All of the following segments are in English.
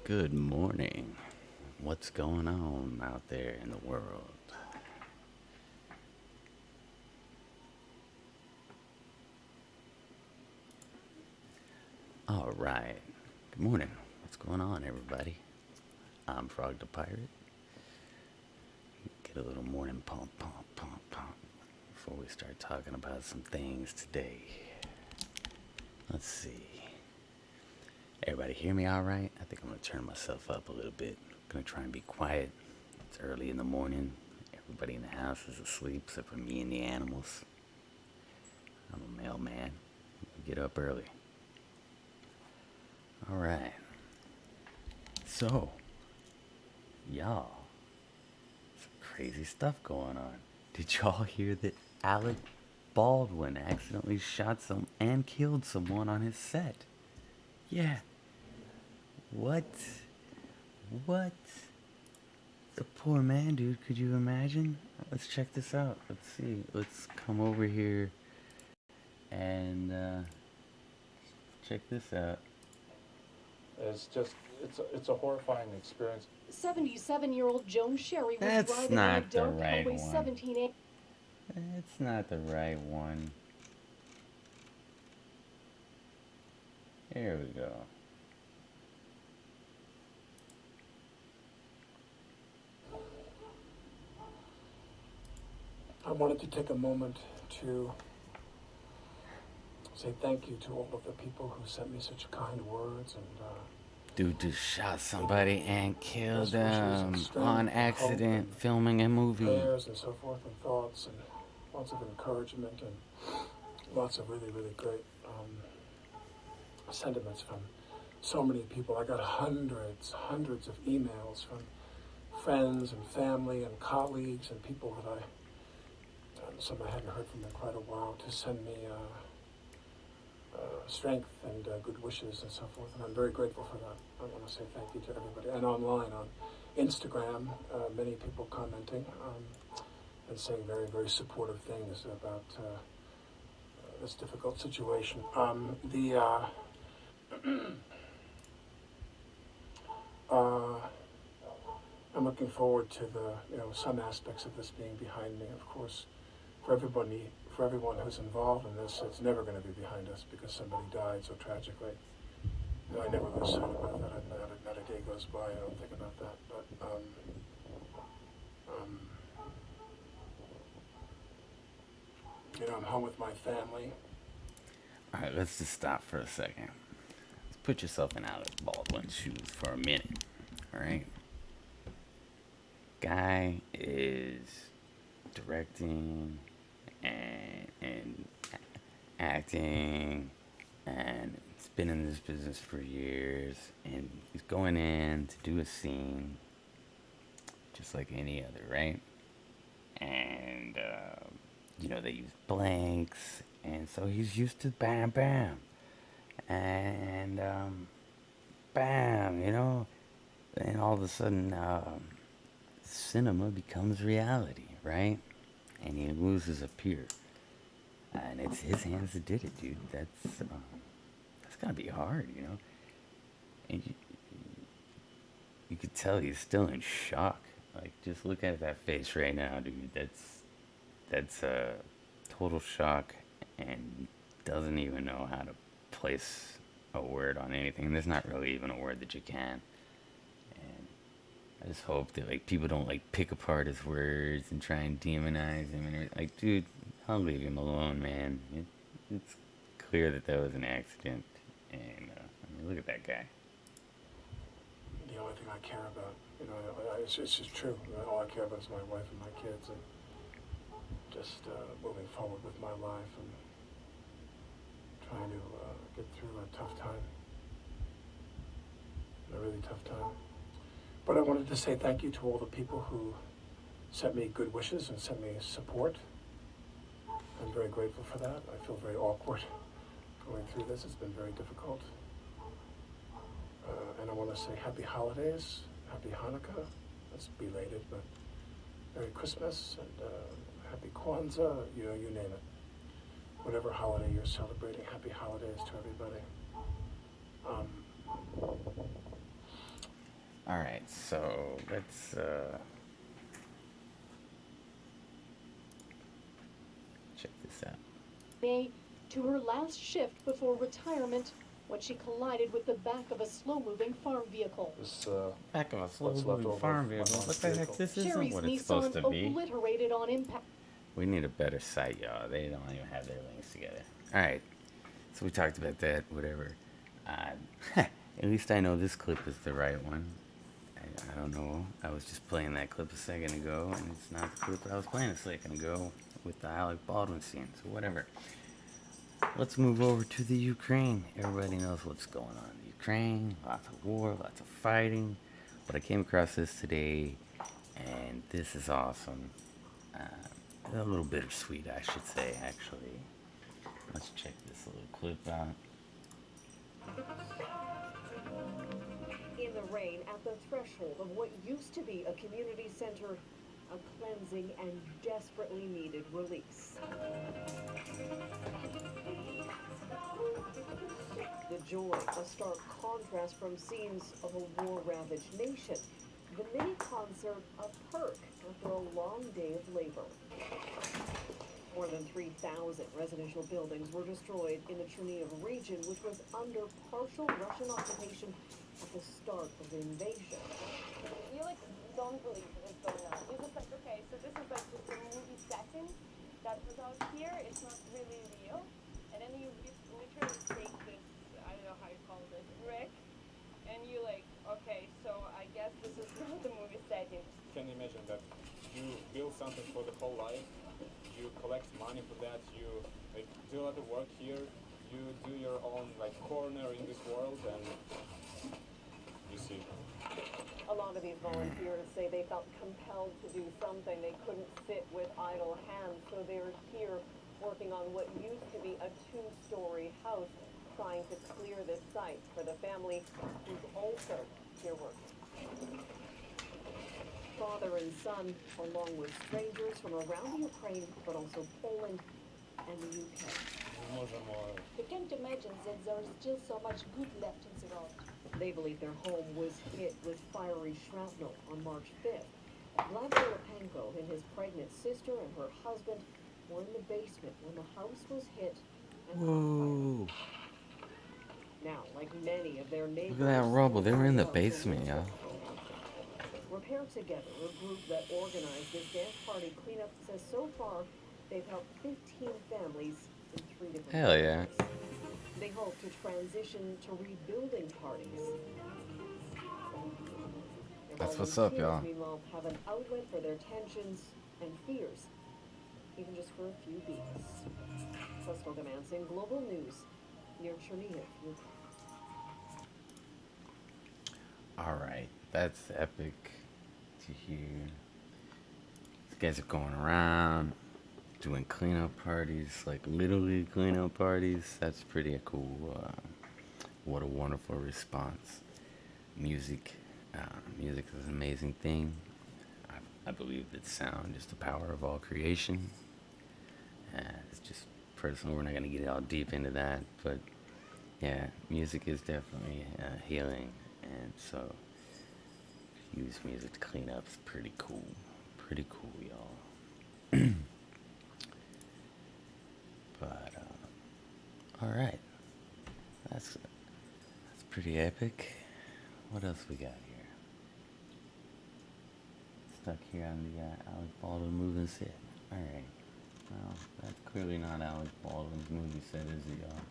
Good morning. What's going on out there in the world? All right. Good morning. What's going on, everybody? I'm Frog the Pirate. Get a little morning pump, pump, pump, pump before we start talking about some things today. Let's see. Everybody hear me all right? I think I'm going to turn myself up a little bit. I'm going to try and be quiet. It's early in the morning. Everybody in the house is asleep except for me and the animals. I'm a mailman. Get up early. All right. So, y'all, some crazy stuff going on. Did y'all hear that Alec Baldwin accidentally shot some and killed someone on his set? Yeah. What? What? The poor man, dude. Could you imagine? Let's check this out. Let's see. Let's come over here and check this out. It's just, it's a horrifying experience. 77-year-old Joan Sherry was That's driving on a not the dark right Highway one. 17A. It's not the right one. Here we go. I wanted to take a moment to say thank you to all of the people who sent me such kind words and Dude just shot somebody and killed best wishes them and strength on and hope accident and filming a movie. prayers and so forth and thoughts and lots of encouragement and lots of really, really great sentiments from so many people. I got hundreds of emails from friends and family and colleagues and people that some I hadn't heard from in quite a while to send me strength and good wishes and so forth, and I'm very grateful for that. I want to say thank you to everybody. And online, on Instagram, many people commenting and saying very, very supportive things about this difficult situation. I'm looking forward to some aspects of this being behind me. Of course, for everyone who's involved in this, it's never going to be behind us because somebody died so tragically. I never lose sight about that. Not a day goes by I don't think about that. But I'm home with my family. All right, let's just stop for a second. Let's put yourself in Alec Baldwin's shoes for a minute. All right. Guy is directing and acting and he's been in this business for years, and he's going in to do a scene just like any other, right? And they use blanks, and so he's used to bam bam and bam, and all of a sudden cinema becomes reality, right? And he loses a peer, and it's his hands that did it, dude. That's gotta be hard, And you could tell he's still in shock. Like, just look at that face right now, dude. That's a total shock, and doesn't even know how to place a word on anything. There's not really even a word that you can. And I just hope that people don't pick apart his words and try and demonize him and everything. Dude, I'll leave him alone, man. It's clear that was an accident, and look at that guy. The only thing I care about, it's just true. All I care about is my wife and my kids, and just moving forward with my life and trying to get through a tough time, a really tough time. But I wanted to say thank you to all the people who sent me good wishes and sent me support. I'm very grateful for that. I feel very awkward going through this. It's been very difficult. And I want to say happy holidays, happy Hanukkah. That's belated, but Merry Christmas and happy Kwanzaa, you name it. Whatever holiday you're celebrating, happy holidays to everybody. All right, so let's check this out. May to her last shift before retirement when she collided with the back of a slow-moving farm vehicle. This, Back of a what's slow-moving left over farm of my vehicle. mom's What the heck? vehicle. This isn't Sherry's what it's supposed Nissan to be. obliterated on impact. We need a better site, y'all. They don't even have their links together. All right, so we talked about that. Whatever. At least I know this clip is the right one. I don't know. I was just playing that clip a second ago, and it's not the clip I was playing a second ago with the Alec Baldwin scene. So whatever. Let's move over to the Ukraine. Everybody knows what's going on in Ukraine. Lots of war, lots of fighting. But I came across this today, and this is awesome. A little bittersweet, I should say, actually. Let's check this little clip out. In the rain, at the threshold of what used to be a community center, a cleansing and desperately needed release. The joy, a stark contrast from scenes of a war-ravaged nation. The mini concert, a perk after a long day of labor. More than 3,000 residential buildings were destroyed in the Chernihiv region, which was under partial Russian occupation at the start of the invasion. You don't believe what's going on. You're just like, okay, so this is like just a movie setting that was out here. It's not really real. And then you literally take this, I don't know how you call this, wreck, and you like, okay, so I guess this is not the movie setting. Can you imagine that you build something for the whole life, you collect money for that, you like do a lot of work here, you do your own like corner in this world, and you see. A lot of these volunteers say they felt compelled to do something. They couldn't sit with idle hands, so they were here working on what used to be a two-story house, trying to clear this site for the family who's also here working. Father and son, along with strangers from around the Ukraine, but also Poland and the UK. You can't imagine that there is still so much good left in the world. They believe their home was hit with fiery shrapnel on March 5th. Vlad Filipenko and his pregnant sister and her husband were in the basement when the house was hit and caught Whoa. fire. Now, like many of their neighbors, Look at that rubble. They were in the basement, y'all. Repair Together, a group that organized this dance party cleanup, says so far they've helped 15 families in 3 different Hell yeah. countries. They hope to transition to rebuilding parties. Their That's what's up, volunteers, y'all. Meanwhile, have an outlet for their tensions and fears, even just for a few beats. Sasco Gamansin, Global News, near Chernihiv, Ukraine. All right, that's epic to hear. These guys are going around doing cleanup parties, like literally cleanup parties. That's pretty cool. What a wonderful response. Music is an amazing thing. I believe that sound is the power of all creation. It's just personal. We're not gonna get all deep into that, but yeah, music is definitely healing, and so use music to clean up is pretty cool. Pretty cool, y'all. But all right, that's pretty epic. What else we got here? Stuck here on the Alec Baldwin movie set. All right. Well, that's clearly not Alec Baldwin's movie set, is it, y'all?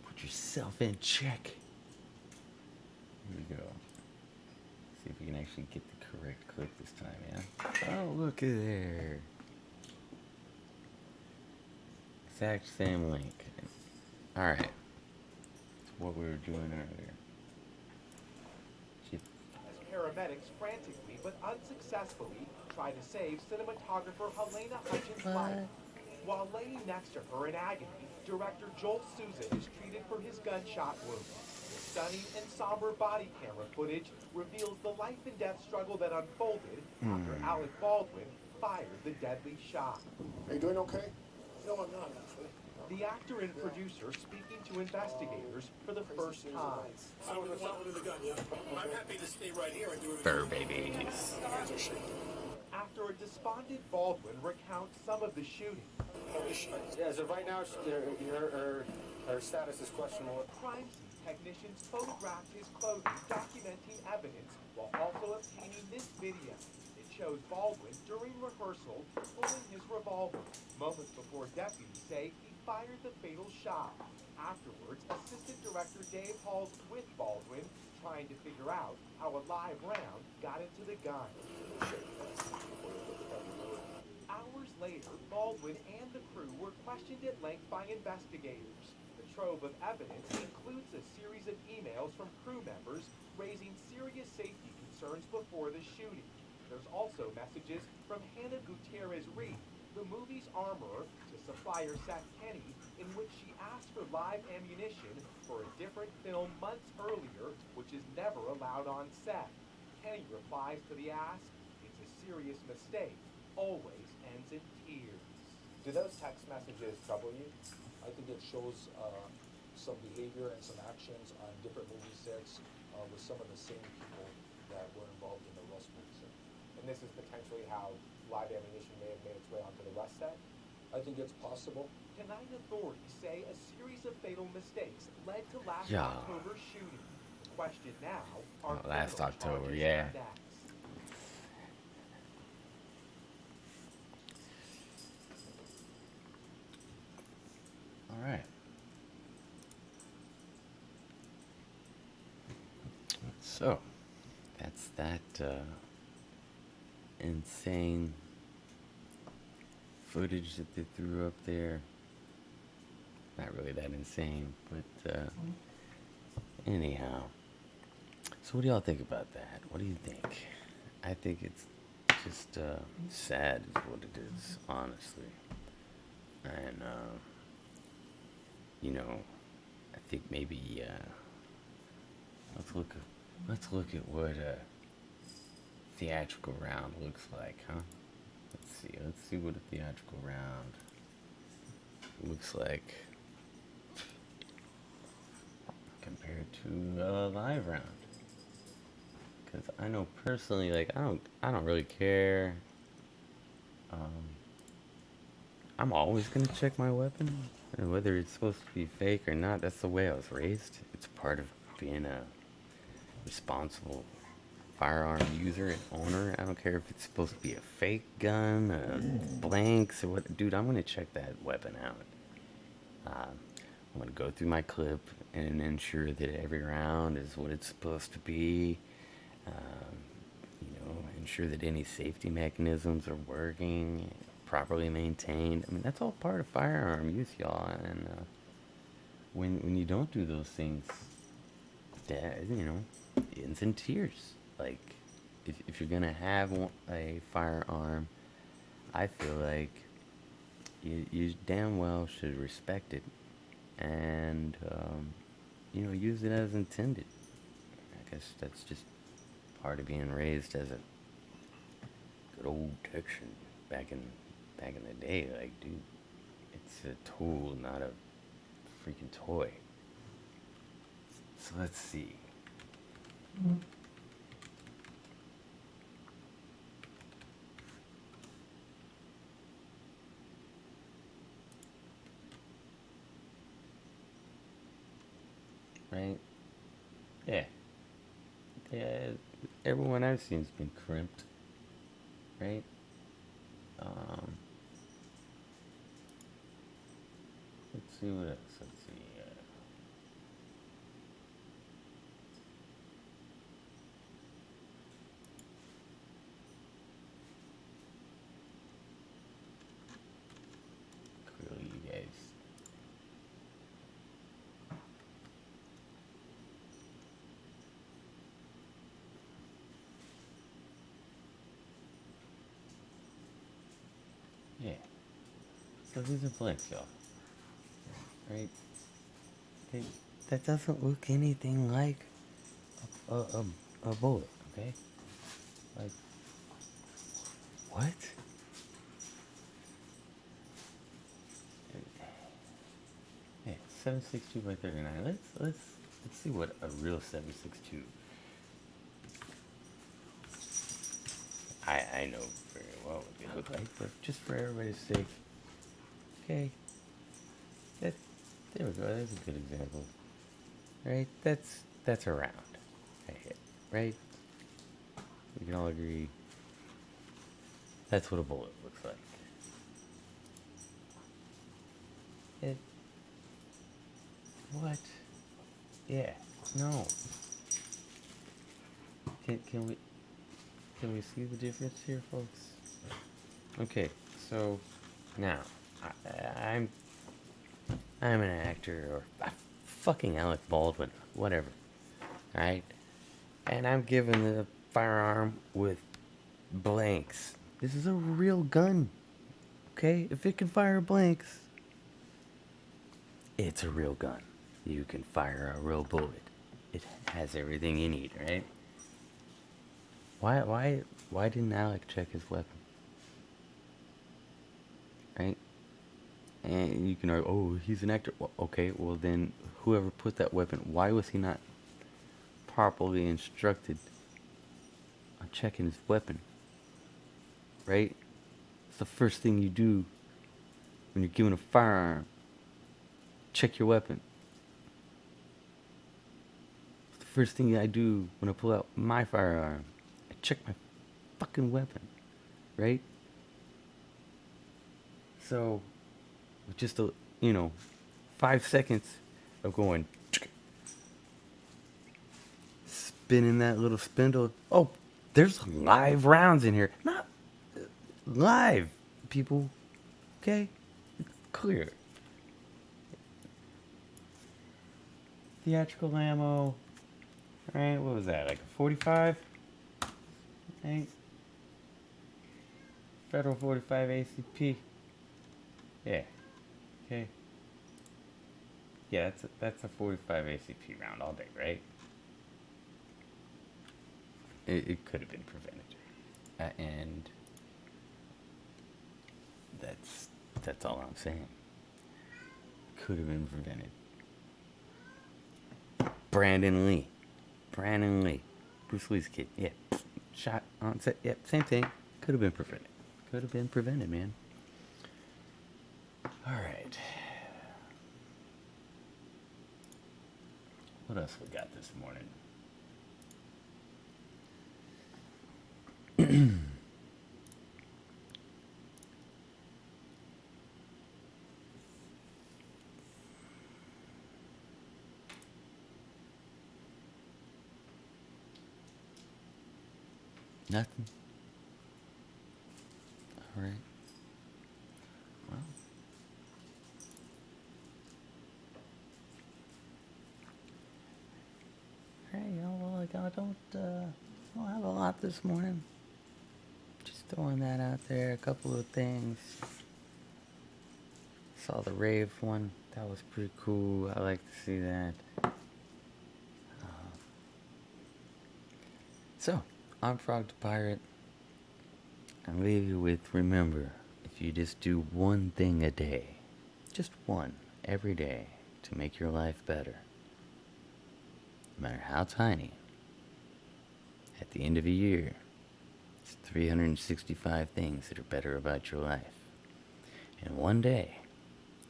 Put yourself in check. Here we go. See if we can actually get the correct clip this time, yeah? Oh, look at there. Exact same link. Alright. That's what we were doing earlier. As paramedics frantically but unsuccessfully try to save cinematographer Helena Hutchins' life. While laying next to her in agony, director Joel Souza is treated for his gunshot wound. Stunning and somber body camera footage reveals the life and death struggle that unfolded after Alec Baldwin fired the deadly shot. Are you doing okay? No, I'm not, actually. The actor and producer speaking to investigators for the first time. I would have shot with the gun, yeah. I'm happy to stay right here and do everything. Fur babies. My hands are shaking. After a despondent Baldwin recounts some of the shooting, Yeah, as of right now, her status is questionable. crime scene technicians photographed his clothing, documenting evidence while also obtaining this video. It shows Baldwin during rehearsal pulling his revolver. Moments before deputies say he fired the fatal shot. Afterwards, Assistant Director Dave Hall's with Baldwin, trying to figure out how a live round got into the gun. Hours later, Baldwin and the crew were questioned at length by investigators. The trove of evidence includes a series of emails from crew members raising serious safety concerns before the shooting. There's also messages from Hannah Gutierrez-Reed, the movie's armorer, to supplier Seth Kenny, in which she asked for live ammunition for a different film months earlier, which is never allowed on set. Kenny replies to the ask, "It's a serious mistake, always ends in tears." Do those text messages trouble you? I think it shows some behavior and some actions on different movie sets with some of the same people that were involved in the Rust movie set. And this is potentially how live ammunition may have made its way onto the Rust set? I think it's possible. Tonight, authorities say a series of fatal mistakes led to last Yeah. October's shooting. The question now, are Last criminal October, charges yeah. next? All right. So, that's that insane footage that they threw up there. Not really that insane, but anyhow. So what do y'all think about that? What do you think? I think it's just sad is what it is, honestly. And, you know, I think maybe, let's look at what a theatrical round looks like, huh? Let's see what a theatrical round looks like compared to a live round. Because I know personally, like, I don't really care. I'm always gonna check my weapon, and whether it's supposed to be fake or not. That's the way I was raised. It's part of being a responsible firearm user and owner. I don't care if it's supposed to be a fake gun, blanks, or what. Dude, I'm gonna check that weapon out. I'm gonna go through my clip and ensure that every round is what it's supposed to be. Ensure that any safety mechanisms are working, properly maintained. I mean, that's all part of firearm use, y'all. And when you don't do those things, that, ends in tears. Like, if you're gonna have a firearm, I feel like you damn well should respect it and use it as intended. I guess that's just part of being raised as a good old Texan back in the day. Like, dude, it's a tool, not a freaking toy. So let's see. Right? Yeah. Yeah, everyone I've seen's been crimped. Right? Let's see what else. Let's see. Clearly, you guys. Yeah. So these are blanks, y'all. Right? That doesn't look anything like a bullet, okay? Like, what? 762 by 39. Let's see what a real 762. I know very well what they look like, but just for everybody's sake, okay. That there we go. That's a good example, right? That's a round, right? We can all agree that's what a bullet looks like. It. What? Yeah. No. Can we see the difference here, folks? Okay. So now I'm an actor or fucking Alec Baldwin, whatever. All right, and I'm given the firearm with blanks. This is a real gun. Okay, if it can fire blanks, it's a real gun. You can fire a real bullet. It has everything you need, right? Why didn't Alec check his weapon? Right? And you can argue, oh, he's an actor. Well, okay, well then, whoever put that weapon, why was he not properly instructed on checking his weapon? Right? It's the first thing you do when you're given a firearm. Check your weapon. It's the first thing I do when I pull out my firearm. I check my fucking weapon. Right? So, with just 5 seconds of going, spinning that little spindle. Oh, there's live rounds in here. Not live, people. Okay? It's clear. Theatrical ammo. Right? What was that? Like a 45? Right? Federal 45 ACP. Yeah. Okay. Yeah, that's a 45 ACP round all day, right? It could have been prevented, and that's all I'm saying. Could have been prevented. Brandon Lee, Bruce Lee's kid. Yeah, shot on set. Yep, same thing. Could have been prevented. Could have been prevented, man. All right. What else we got this morning? Nothing. All right. Well. Hey, well, I don't have a lot this morning. Just throwing that out there. A couple of things. Saw the rave one. That was pretty cool. I like to see that. So, I'm Frog the Pirate. I leave you with, remember, if you just do one thing a day, just one, every day, to make your life better, no matter how tiny, at the end of a year, it's 365 things that are better about your life. And one day,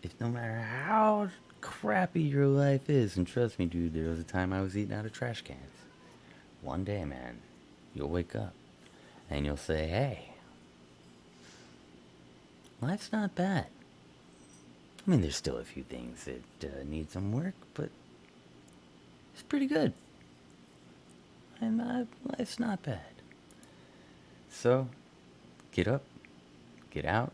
if no matter how crappy your life is, and trust me, dude, there was a time I was eating out of trash cans. One day, man, you'll wake up and you'll say, hey, life's not bad. I mean, there's still a few things that need some work, but it's pretty good. And life's not bad. So, get up, get out,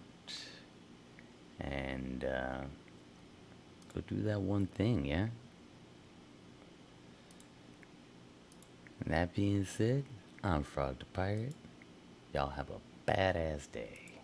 and go do that one thing, yeah? And that being said, I'm Frog the Pirate. Y'all have a badass day.